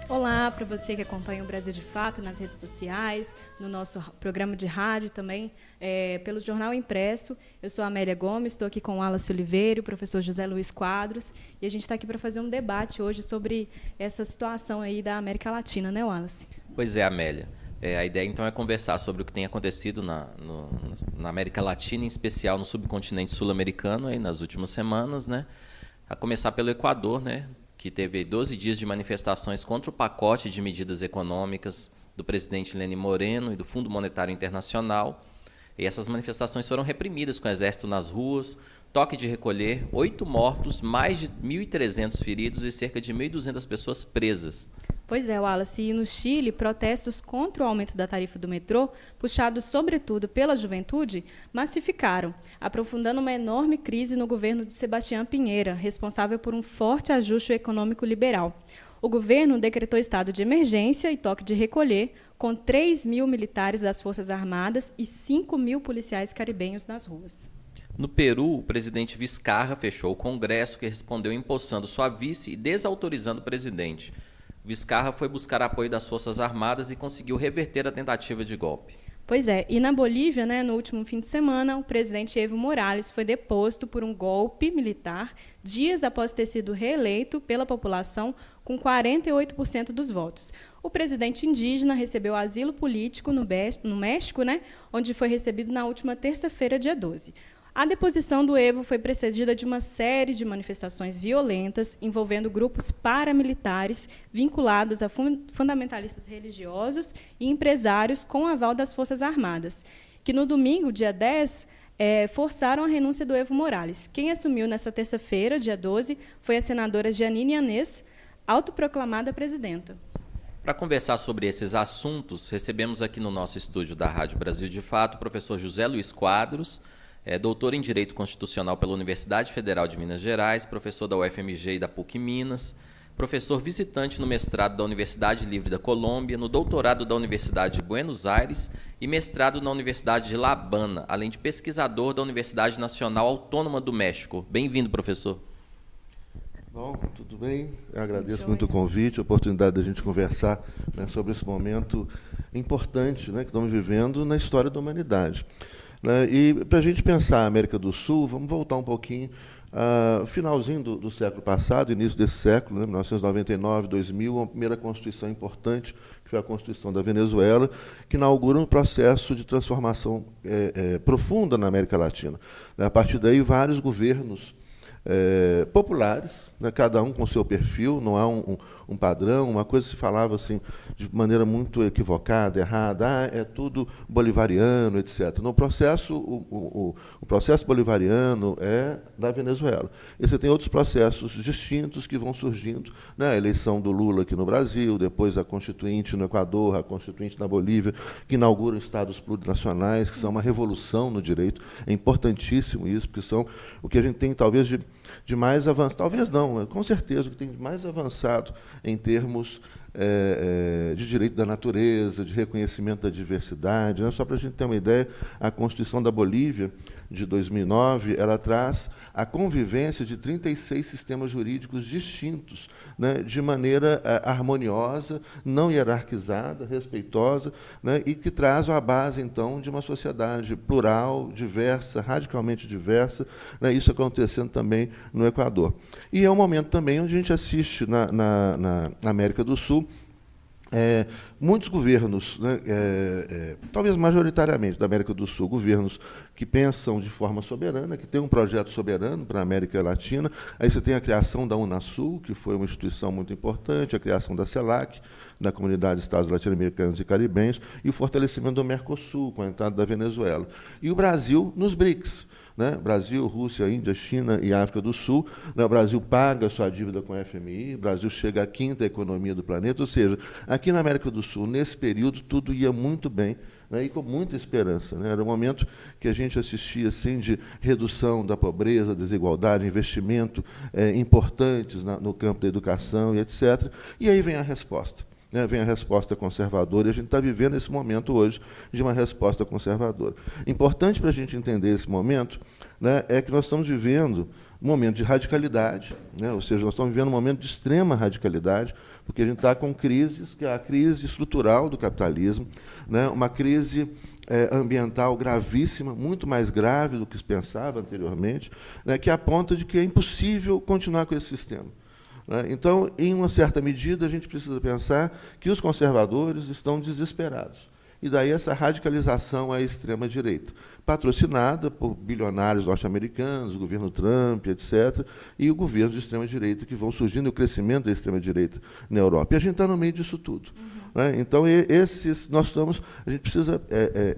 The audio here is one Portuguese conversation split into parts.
Olá para você que acompanha o Brasil de Fato nas redes sociais, no nosso programa de rádio também, pelo Jornal Impresso. Eu sou a Amélia Gomes, estou aqui com o Wallace Oliveira, o professor José Luiz Quadros, e a gente está aqui para fazer um debate hoje sobre essa situação aí da América Latina, né, Wallace? Pois é, Amélia. A ideia, então, é conversar sobre o que tem acontecido na América Latina, em especial no subcontinente sul-americano, aí nas últimas semanas, né? A começar pelo Equador, né? Que teve 12 dias de manifestações contra o pacote de medidas econômicas do presidente Lenín Moreno e do Fundo Monetário Internacional. E essas manifestações foram reprimidas com o exército nas ruas, toque de recolher, 8 mortos, mais de 1.300 feridos e cerca de 1.200 pessoas presas. Pois é, Wallace, e no Chile, protestos contra o aumento da tarifa do metrô, puxados sobretudo pela juventude, massificaram, aprofundando uma enorme crise no governo de Sebastián Piñera, responsável por um forte ajuste econômico liberal. O governo decretou estado de emergência e toque de recolher, com 3.000 militares das Forças Armadas e 5.000 policiais caribenhos nas ruas. No Peru, o presidente Vizcarra fechou o Congresso, que respondeu empossando sua vice e desautorizando o presidente. Vizcarra foi buscar apoio das Forças Armadas e conseguiu reverter a tentativa de golpe. Pois é, e na Bolívia, né, no último fim de semana, o presidente Evo Morales foi deposto por um golpe militar dias após ter sido reeleito pela população com 48% dos votos. O presidente indígena recebeu asilo político no México, né, onde foi recebido na última terça-feira, dia 12. A deposição do Evo foi precedida de uma série de manifestações violentas envolvendo grupos paramilitares vinculados a fundamentalistas religiosos e empresários com aval das Forças Armadas, que no domingo, dia 10, forçaram a renúncia do Evo Morales. Quem assumiu nessa terça-feira, dia 12, foi a senadora Jeanine Áñez, autoproclamada presidenta. Para conversar sobre esses assuntos, recebemos aqui no nosso estúdio da Rádio Brasil de Fato o professor José Luiz Quadros, doutor em Direito Constitucional pela Universidade Federal de Minas Gerais, professor da UFMG e da PUC Minas, professor visitante no mestrado da Universidade Livre da Colômbia, no doutorado da Universidade de Buenos Aires e mestrado na Universidade de La Habana, além de pesquisador da Universidade Nacional Autônoma do México. Bem-vindo, professor. Bom, tudo bem? Eu agradeço muito o convite, a oportunidade da gente conversar, né, sobre esse momento importante, né, que estamos vivendo na história da humanidade. E para a gente pensar a América do Sul, vamos voltar um pouquinho finalzinho do século passado, início desse século, né, 1999, 2000, uma primeira constituição importante, que foi a Constituição da Venezuela, que inaugura um processo de transformação profunda na América Latina. A partir daí, vários governos populares, né, cada um com seu perfil, não há um padrão, uma coisa se falava assim de maneira muito equivocada, errada, é tudo bolivariano, etc. No processo, o processo bolivariano é da Venezuela. E você tem outros processos distintos que vão surgindo, né, a eleição do Lula aqui no Brasil, depois a Constituinte no Equador, a Constituinte na Bolívia, que inauguram estados plurinacionais, que são uma revolução no direito. É importantíssimo isso, porque são o que a gente tem, talvez, de mais avançado, talvez não, com certeza, o que tem de mais avançado em termos de direito da natureza, de reconhecimento da diversidade. Né? Só para a gente ter uma ideia, a Constituição da Bolívia, de 2009, ela traz a convivência de 36 sistemas jurídicos distintos, né, de maneira harmoniosa, não hierarquizada, respeitosa, né, e que traz a base, então, de uma sociedade plural, diversa, radicalmente diversa, né, isso acontecendo também no Equador. E é um momento também onde a gente assiste na América do Sul muitos governos, né, talvez majoritariamente da América do Sul, governos que pensam de forma soberana, que têm um projeto soberano para a América Latina. Aí você tem a criação da Unasul, que foi uma instituição muito importante, a criação da CELAC, da Comunidade de Estados Latino-Americanos e Caribenhos, e o fortalecimento do Mercosul, com a entrada da Venezuela. E o Brasil nos BRICS. Né? Brasil, Rússia, Índia, China e África do Sul. Né? O Brasil paga sua dívida com a FMI, o Brasil chega à quinta economia do planeta, ou seja, aqui na América do Sul, nesse período, tudo ia muito bem, né? E com muita esperança. Né? Era um momento que a gente assistia assim, de redução da pobreza, desigualdade, investimento importantes no campo da educação e etc. E aí vem a resposta. Né, vem a resposta conservadora, e a gente está vivendo esse momento hoje de uma resposta conservadora. Importante para a gente entender esse momento, né, é que nós estamos vivendo um momento de radicalidade, né? Ou seja, nós estamos vivendo um momento de extrema radicalidade, porque a gente está com crises, que é a crise estrutural do capitalismo, né? Uma crise ambiental gravíssima, muito mais grave do que se pensava anteriormente, né? Que aponta de que é impossível continuar com esse sistema. Então, em uma certa medida, a gente precisa pensar que os conservadores estão desesperados. E daí essa radicalização à extrema-direita, patrocinada por bilionários norte-americanos, o governo Trump, etc., e o governo de extrema-direita, que vão surgindo, e o crescimento da extrema-direita na Europa. E a gente está no meio disso tudo. Então, a gente precisa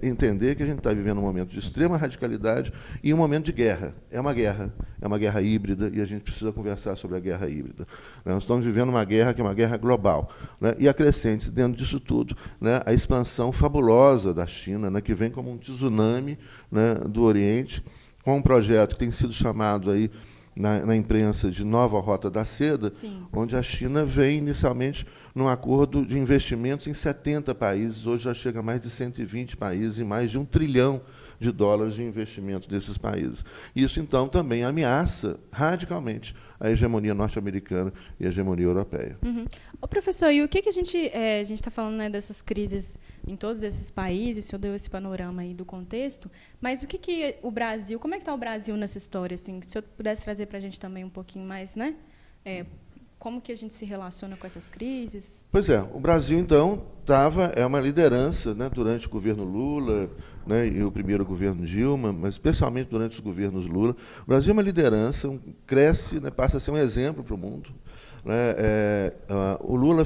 entender que a gente está vivendo um momento de extrema radicalidade e um momento de guerra. É uma guerra híbrida, e a gente precisa conversar sobre a guerra híbrida. Nós estamos vivendo uma guerra que é uma guerra global, né? E acrescente dentro disso tudo, né, a expansão fabulosa da China, né, que vem como um tsunami, né, do Oriente, com um projeto que tem sido chamado aí na imprensa de Nova Rota da Seda, Sim. onde a China vem inicialmente num acordo de investimentos em 70 países, hoje já chega a mais de 120 países e mais de $1 trilhão de investimento desses países. Isso, então, também ameaça radicalmente a hegemonia norte-americana e a hegemonia europeia. Ô, professor, e o que a gente está falando, né, dessas crises em todos esses países, o senhor deu esse panorama aí do contexto, mas o que o Brasil, como é que está o Brasil nessa história? Assim, se o senhor pudesse trazer para a gente também um pouquinho mais, né? Como que a gente se relaciona com essas crises? Pois é, o Brasil, então, é uma liderança, né, durante o governo Lula, né, e o primeiro governo Dilma, mas especialmente durante os governos Lula. O Brasil é uma liderança, cresce, né, passa a ser um exemplo para o mundo. Né, o Lula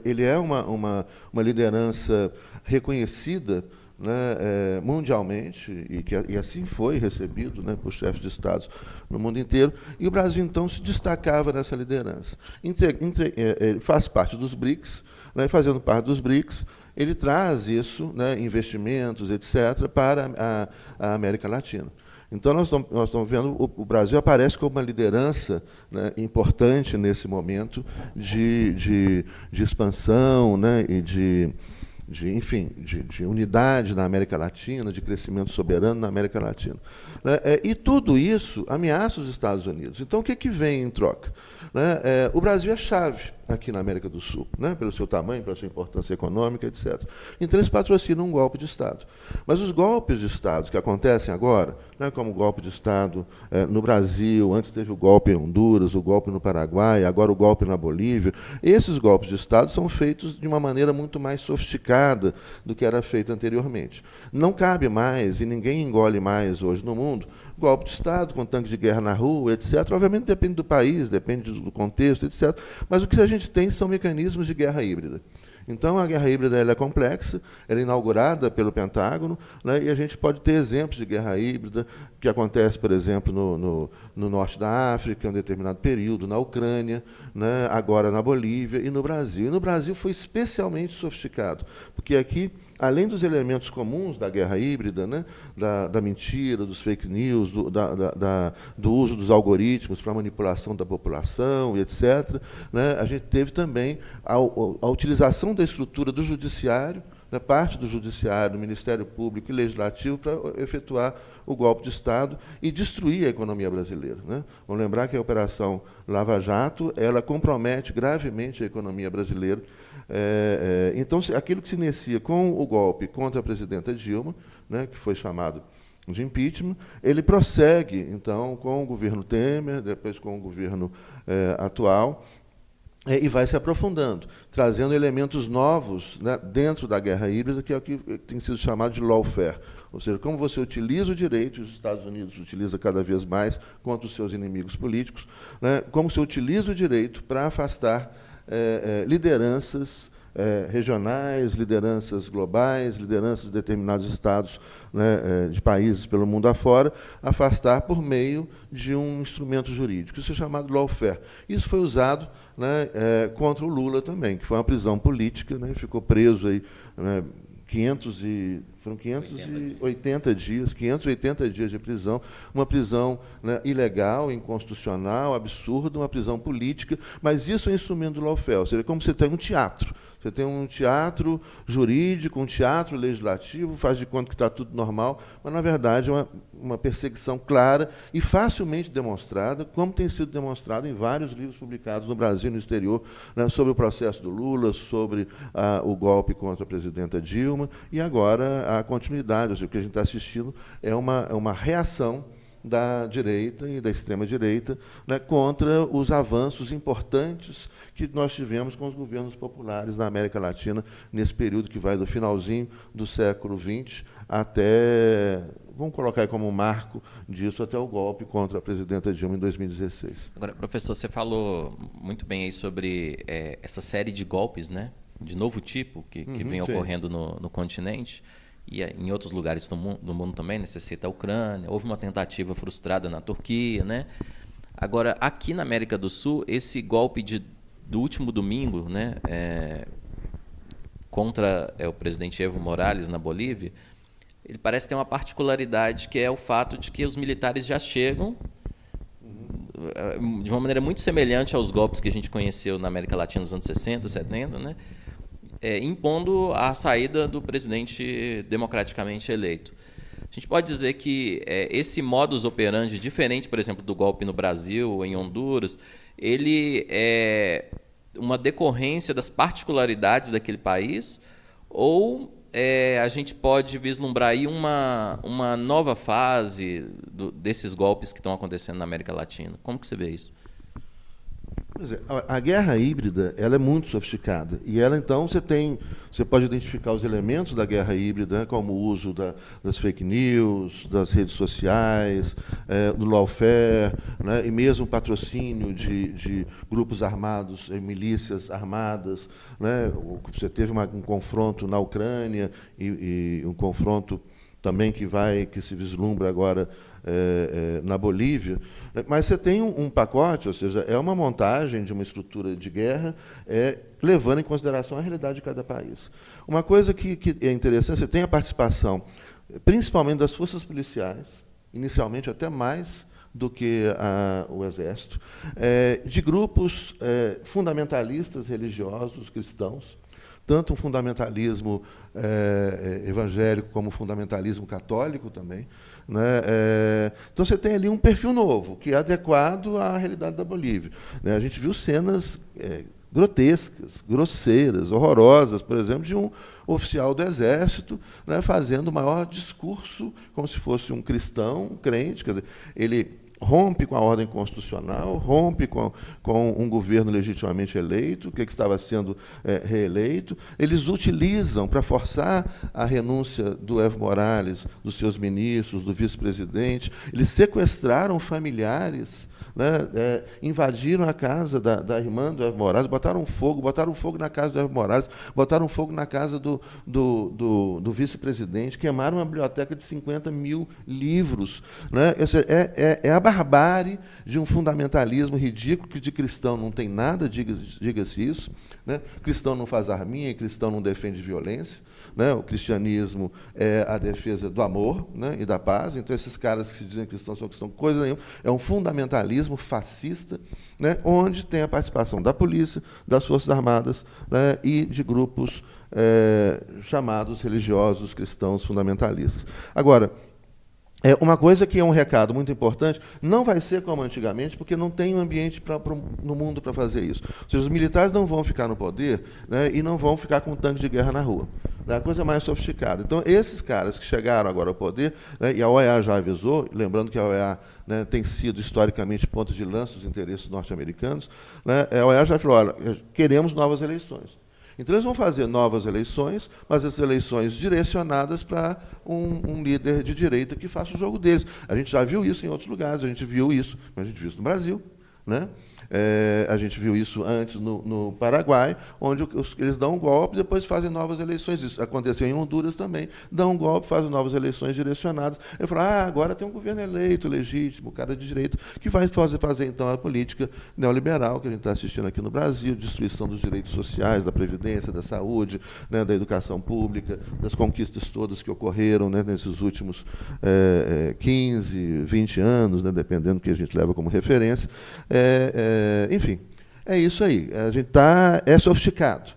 ele é uma liderança reconhecida, né, mundialmente, e assim foi recebido, né, por chefes de Estados no mundo inteiro, e o Brasil, então, se destacava nessa liderança. Ele faz parte dos BRICS, né, fazendo parte dos BRICS, ele traz isso, né, investimentos, etc., para a América Latina. Então, nós estamos vendo o Brasil aparece como uma liderança, né, importante nesse momento de expansão, né, e de unidade na América Latina, de crescimento soberano na América Latina. E tudo isso ameaça os Estados Unidos. Então, o que vem em troca? O Brasil é chave aqui na América do Sul, né, pelo seu tamanho, pela sua importância econômica, etc. Então, eles patrocinam um golpe de Estado. Mas os golpes de Estado que acontecem agora, né, como o golpe de Estado no Brasil, antes teve o golpe em Honduras, o golpe no Paraguai, agora o golpe na Bolívia, esses golpes de Estado são feitos de uma maneira muito mais sofisticada do que era feito anteriormente. Não cabe mais, e ninguém engole mais hoje no mundo, golpe de Estado, com tanques de guerra na rua, etc. Obviamente depende do país, depende do contexto, etc. Mas o que a gente tem são mecanismos de guerra híbrida. Então, a guerra híbrida ela é complexa, ela é inaugurada pelo Pentágono, né, e a gente pode ter exemplos de guerra híbrida que acontece, por exemplo, no norte da África, em um determinado período, na Ucrânia, né, agora na Bolívia e no Brasil. E no Brasil foi especialmente sofisticado, porque aqui, além dos elementos comuns da guerra híbrida, né, da mentira, dos fake news, do uso dos algoritmos para manipulação da população, etc., né, a gente teve também a utilização da estrutura do judiciário, né, parte do judiciário, do Ministério Público e Legislativo para efetuar o golpe de Estado e destruir a economia brasileira. Né? Vamos lembrar que a Operação Lava Jato ela compromete gravemente a economia brasileira. Então, aquilo que se inicia com o golpe contra a presidenta Dilma, né, que foi chamado de impeachment, ele prossegue, então, com o governo Temer, depois com o governo atual, e vai se aprofundando, trazendo elementos novos, né, dentro da guerra híbrida, que é o que tem sido chamado de lawfare. Ou seja, como você utiliza o direito, e os Estados Unidos utiliza cada vez mais contra os seus inimigos políticos, né, como você utiliza o direito para afastar lideranças regionais, lideranças globais, lideranças de determinados estados, né, de países pelo mundo afora, afastar por meio de um instrumento jurídico. Isso é chamado lawfare. Isso foi usado, né, contra o Lula também, que foi uma prisão política, né, ficou preso aí, né, Foram 580 dias, 580 dias de prisão, uma prisão, né, ilegal, inconstitucional, absurda, uma prisão política, mas isso é um instrumento do lawfare, ou seja, como você tem um teatro. Você tem um teatro jurídico, um teatro legislativo, faz de conta que está tudo normal, mas, na verdade, é uma perseguição clara e facilmente demonstrada, como tem sido demonstrado em vários livros publicados no Brasil e no exterior, né, sobre o processo do Lula, sobre o golpe contra a presidenta Dilma, e agora a continuidade, ou seja, o que a gente está assistindo é uma reação da direita e da extrema-direita, né, contra os avanços importantes que nós tivemos com os governos populares na América Latina nesse período que vai do finalzinho do século XX até, vamos colocar aí como um marco disso, até o golpe contra a presidenta Dilma em 2016. Agora, professor, você falou muito bem aí sobre essa série de golpes, né, de novo tipo, que vem ocorrendo no continente. E em outros lugares do mundo também, necessita a Ucrânia, houve uma tentativa frustrada na Turquia, né? Agora, aqui na América do Sul, esse golpe do último domingo, né, contra o presidente Evo Morales na Bolívia, ele parece ter uma particularidade, que é o fato de que os militares já chegam de uma maneira muito semelhante aos golpes que a gente conheceu na América Latina nos anos 60, 70, né? Impondo a saída do presidente democraticamente eleito. A gente pode dizer que esse modus operandi, diferente, por exemplo, do golpe no Brasil ou em Honduras, ele é uma decorrência das particularidades daquele país, ou a gente pode vislumbrar aí uma nova fase desses golpes que estão acontecendo na América Latina? Como que você vê isso? Pois é, a guerra híbrida, ela é muito sofisticada, e ela, então, você pode identificar os elementos da guerra híbrida, né, como o uso das fake news, das redes sociais, do lawfare, né, e mesmo o patrocínio de grupos armados, milícias armadas, né. Você teve um confronto na Ucrânia e um confronto também que se vislumbra agora na Bolívia, mas você tem um pacote, ou seja, é uma montagem de uma estrutura de guerra, levando em consideração a realidade de cada país. Uma coisa que é interessante, você tem a participação, principalmente das forças policiais, inicialmente até mais do que o Exército, de grupos fundamentalistas religiosos cristãos, tanto um fundamentalismo evangélico como um fundamentalismo católico também, né? Então você tem ali um perfil novo, que é adequado à realidade da Bolívia, né? A gente viu cenas grotescas, grosseiras, horrorosas, por exemplo, de um oficial do Exército, né, fazendo o maior discurso como se fosse um cristão, um crente, quer dizer, ele rompe com a ordem constitucional, rompe com um governo legitimamente eleito, que estava sendo reeleito. Eles utilizam, para forçar a renúncia do Evo Morales, dos seus ministros, do vice-presidente, eles sequestraram familiares, né, invadiram a casa da irmã do Evo Morales, botaram fogo na casa do Evo Morales, botaram fogo na casa do vice-presidente, queimaram uma biblioteca de 50 mil livros. Né? É a barbárie de um fundamentalismo ridículo, que de cristão não tem nada, diga-se isso. Né? Cristão não faz arminha e cristão não defende violência. Né? O cristianismo é a defesa do amor, né, e da paz. Então, esses caras que se dizem cristãos são cristãos, coisa nenhuma. É um fundamentalismo fascista, né, onde tem a participação da polícia, das Forças Armadas, né, e de grupos chamados religiosos cristãos fundamentalistas. Agora, uma coisa que é um recado muito importante, não vai ser como antigamente, porque não tem um ambiente no mundo para fazer isso. Ou seja, os militares não vão ficar no poder, né, e não vão ficar com um tanque de guerra na rua. É a coisa mais sofisticada. Então, esses caras que chegaram agora ao poder, né, e a OEA já avisou, lembrando que a OEA, né, tem sido historicamente ponta de lança dos interesses norte-americanos, né, a OEA já falou, olha, queremos novas eleições. Então, eles vão fazer novas eleições, mas essas eleições direcionadas para um líder de direita que faça o jogo deles. A gente já viu isso em outros lugares, a gente viu isso no Brasil. Né? A gente viu isso antes no Paraguai, onde eles dão um golpe e depois fazem novas eleições. Isso aconteceu em Honduras também. Dão um golpe, fazem novas eleições direcionadas. Eu falo, agora tem um governo eleito, legítimo, cara de direito, que vai fazer então, a política neoliberal que a gente está assistindo aqui no Brasil, destruição dos direitos sociais, da previdência, da saúde, né, da educação pública, das conquistas todas que ocorreram, né, nesses últimos 15, 20 anos, né, dependendo do que a gente leva como referência. Enfim, é isso aí. A gente é sofisticado.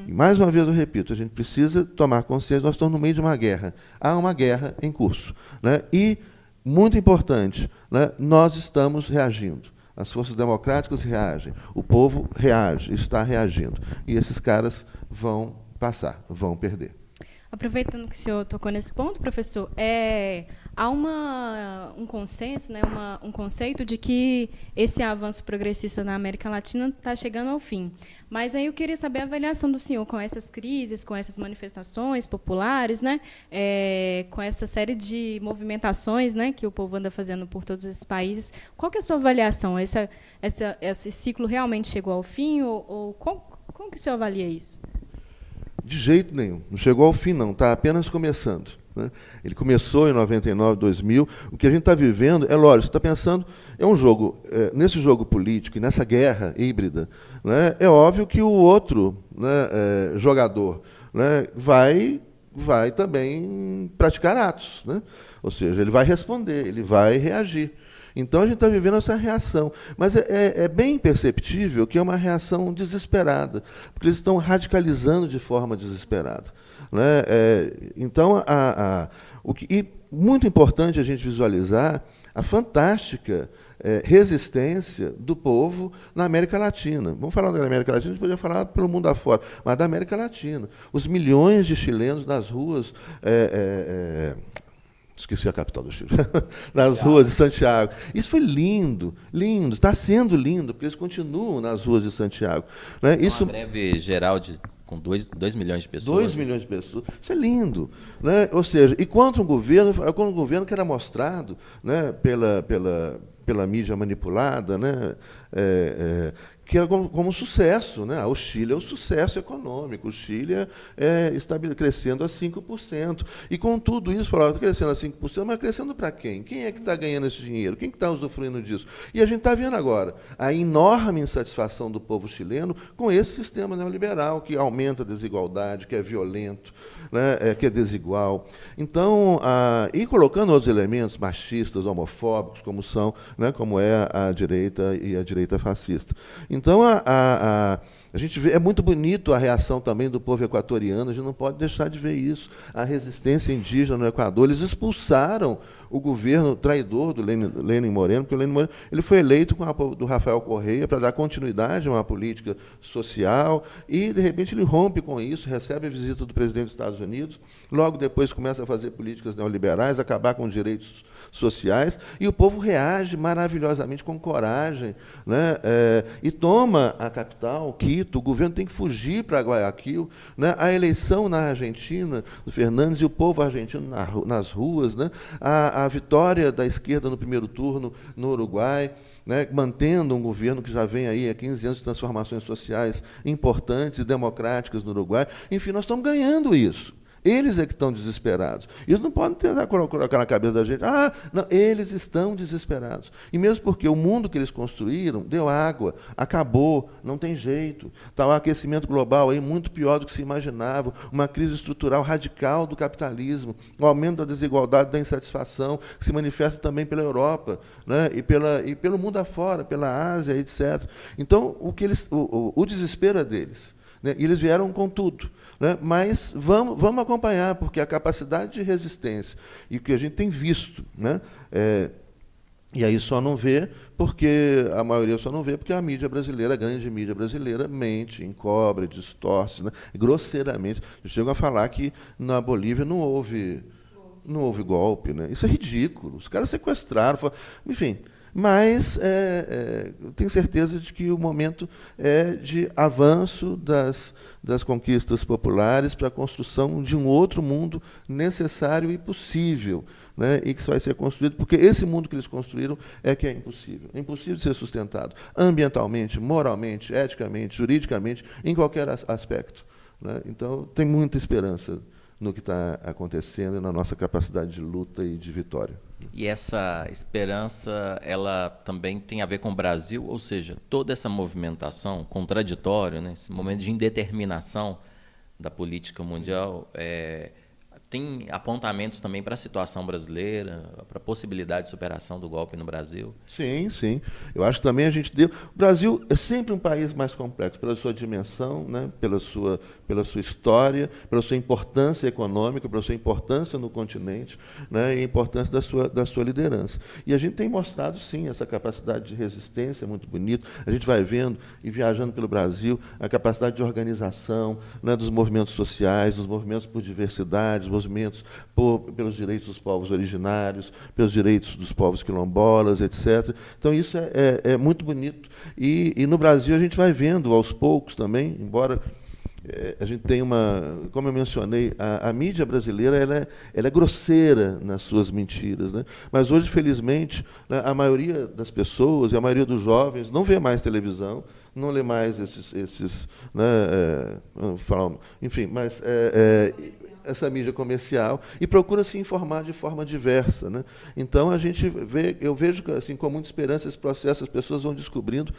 E, mais uma vez, eu repito, a gente precisa tomar consciência, nós estamos no meio de uma guerra. Há uma guerra em curso. Né? E, muito importante, né, nós estamos reagindo. As forças democráticas reagem, o povo reage, está reagindo. E esses caras vão passar, vão perder. Aproveitando que o senhor tocou nesse ponto, professor, há um consenso, né, um conceito de que esse avanço progressista na América Latina está chegando ao fim. Mas aí eu queria saber a avaliação do senhor com essas crises, com essas manifestações populares, né, com essa série de movimentações, né, que o povo anda fazendo por todos esses países. Qual que é a sua avaliação? Esse ciclo realmente chegou ao fim? Ou como que o senhor avalia isso? De jeito nenhum. Não chegou ao fim, não. Está apenas começando. Né? Ele começou em 99, 2000. O que a gente está vivendo, é lógico, você está pensando, é um jogo, nesse jogo político e nessa guerra híbrida, né, é óbvio que o outro, né, jogador, né, vai também praticar atos. Né? Ou seja, ele vai responder, ele vai reagir. Então, a gente está vivendo essa reação. Mas é bem perceptível que é uma reação desesperada, porque eles estão radicalizando de forma desesperada. Né? Então, e muito importante a gente visualizar a fantástica resistência do povo na América Latina. Vamos falar da América Latina, a gente podia falar pelo mundo afora, mas da América Latina. Os milhões de chilenos nas ruas... esqueci a capital do Chile, nas ruas de Santiago. Isso foi lindo, lindo, está sendo lindo, porque eles continuam nas ruas de Santiago. Né? Uma greve geral com 2 milhões de pessoas. 2 milhões de pessoas. Isso é lindo. Né? Ou seja, e contra um governo que era mostrado, né, pela mídia manipulada, né, que era como um sucesso. Né? O Chile é um sucesso econômico, o Chile está crescendo a 5%. E, com tudo isso, está crescendo a 5%, mas crescendo para quem? Quem é que está ganhando esse dinheiro? Quem que está usufruindo disso? E a gente está vendo agora a enorme insatisfação do povo chileno com esse sistema neoliberal, que aumenta a desigualdade, que é violento, né, que é desigual. Então, e colocando outros elementos machistas, homofóbicos, como é a direita e a direita fascista. Então, a gente vê, é muito bonito a reação também do povo equatoriano, a gente não pode deixar de ver isso. A resistência indígena no Equador, eles expulsaram o governo traidor do Lenin Moreno, porque o Lenin Moreno ele foi eleito com o apoio do Rafael Correia para dar continuidade a uma política social e, de repente, ele rompe com isso, recebe a visita do presidente dos Estados Unidos, logo depois começa a fazer políticas neoliberais, acabar com direitos sociais, e o povo reage maravilhosamente, com coragem, né, e toma a capital, Quito. O governo tem que fugir para Guayaquil. Né, a eleição na Argentina, do Fernandes, e o povo argentino nas ruas, né, a vitória da esquerda no primeiro turno no Uruguai, né, mantendo um governo que já vem aí há 15 anos de transformações sociais importantes e democráticas no Uruguai. Enfim, nós estamos ganhando isso. Eles é que estão desesperados. Eles não podem tentar colocar na cabeça da gente, não, eles estão desesperados. E mesmo porque o mundo que eles construíram deu água, acabou, não tem jeito. Está um aquecimento global aí muito pior do que se imaginava, uma crise estrutural radical do capitalismo, o aumento da desigualdade, da insatisfação, que se manifesta também pela Europa, né, e pelo mundo afora, pela Ásia, etc. Então, o desespero é deles. Né, e eles vieram com tudo. Né, mas vamos acompanhar, porque a capacidade de resistência e o que a gente tem visto, né, e aí só não vê, porque a maioria só não vê, porque a mídia brasileira, a grande mídia brasileira, mente, encobre, distorce, né, grosseiramente. Chegam a falar que na Bolívia não houve golpe. Né, isso é ridículo. Os caras sequestraram, enfim. Mas tenho certeza de que o momento é de avanço das conquistas populares para a construção de um outro mundo necessário e possível né, e que vai ser construído, porque esse mundo que eles construíram é que é impossível. É impossível de ser sustentado ambientalmente, moralmente, eticamente, juridicamente, em qualquer aspecto, né? Então, tem muita esperança no que está acontecendo e na nossa capacidade de luta e de vitória. E essa esperança, ela também tem a ver com o Brasil, ou seja, toda essa movimentação contraditória, né, esse momento de indeterminação da política mundial, tem apontamentos também para a situação brasileira, para a possibilidade de superação do golpe no Brasil? Sim, sim. Eu acho que também a gente deu... O Brasil é sempre um país mais complexo, pela sua dimensão, né, pela sua história, pela sua importância econômica, pela sua importância no continente, né, e a importância da sua liderança. E a gente tem mostrado, sim, essa capacidade de resistência, muito bonito. A gente vai vendo e viajando pelo Brasil a capacidade de organização, né, dos movimentos sociais, dos movimentos por diversidade, dos movimentos pelos direitos dos povos originários, pelos direitos dos povos quilombolas, etc. Então, isso é muito bonito. E no Brasil a gente vai vendo, aos poucos também, embora a gente tenha como eu mencionei, a mídia brasileira ela é grosseira nas suas mentiras, né? Mas hoje, felizmente, né, a maioria das pessoas e a maioria dos jovens não vê mais televisão, não lê mais esses né, enfim, mas essa mídia comercial, e procura se informar de forma diversa, né? Então eu vejo assim com muita esperança esse processo, as pessoas vão descobrindo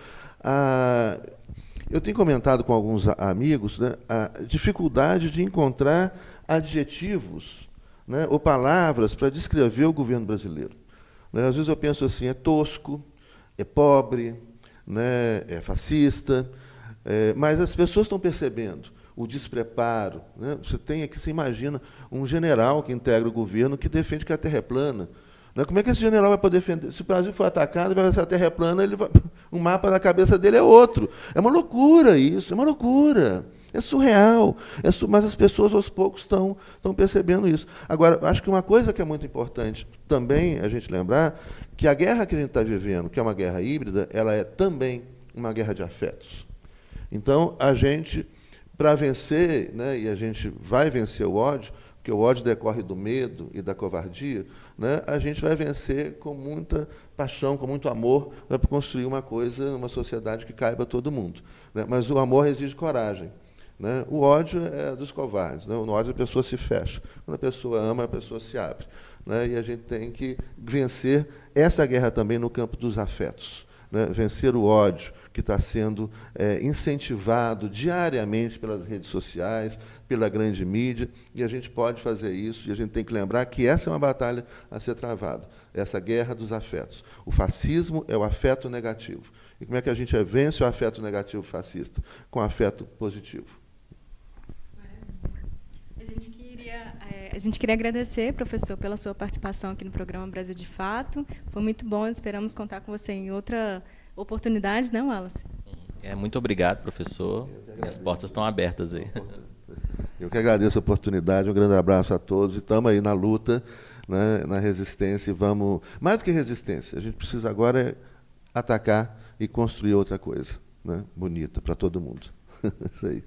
eu tenho comentado com alguns amigos, né, a dificuldade de encontrar adjetivos, né, ou palavras para descrever o governo brasileiro, né? Às vezes eu penso assim, é tosco, é pobre, né, é fascista, mas as pessoas estão percebendo o despreparo, né? Você imagina um general que integra o governo que defende que a Terra é plana. Né? Como é que esse general vai poder defender? Se o Brasil for atacado, se a Terra é plana, o mapa na cabeça dele é outro. É uma loucura isso, é uma loucura. É surreal. Mas as pessoas, aos poucos, estão percebendo isso. Agora, acho que uma coisa que é muito importante também a gente lembrar, que a guerra que a gente está vivendo, que é uma guerra híbrida, ela é também uma guerra de afetos. Então, a gente, para vencer, né, e a gente vai vencer o ódio, porque o ódio decorre do medo e da covardia, né, a gente vai vencer com muita paixão, com muito amor, né, para construir uma sociedade que caiba a todo mundo. Né? Mas o amor exige coragem. Né? O ódio é dos covardes. Né? No ódio a pessoa se fecha. Quando a pessoa ama, a pessoa se abre. Né? E a gente tem que vencer essa guerra também no campo dos afetos. Né? Vencer o ódio que está sendo incentivado diariamente pelas redes sociais, pela grande mídia, e a gente pode fazer isso, e a gente tem que lembrar que essa é uma batalha a ser travada, essa guerra dos afetos. O fascismo é o afeto negativo. E como é que a gente vence o afeto negativo fascista? Com afeto positivo. A gente queria agradecer, professor, pela sua participação aqui no programa Brasil de Fato. Foi muito bom, esperamos contar com você em outra oportunidade, não, Wallace? Muito obrigado, professor. As portas estão abertas aí. Eu que agradeço a oportunidade, um grande abraço a todos. Estamos aí na luta, né, na resistência, e vamos... Mais do que resistência, a gente precisa agora atacar e construir outra coisa, né, bonita para todo mundo. Isso aí.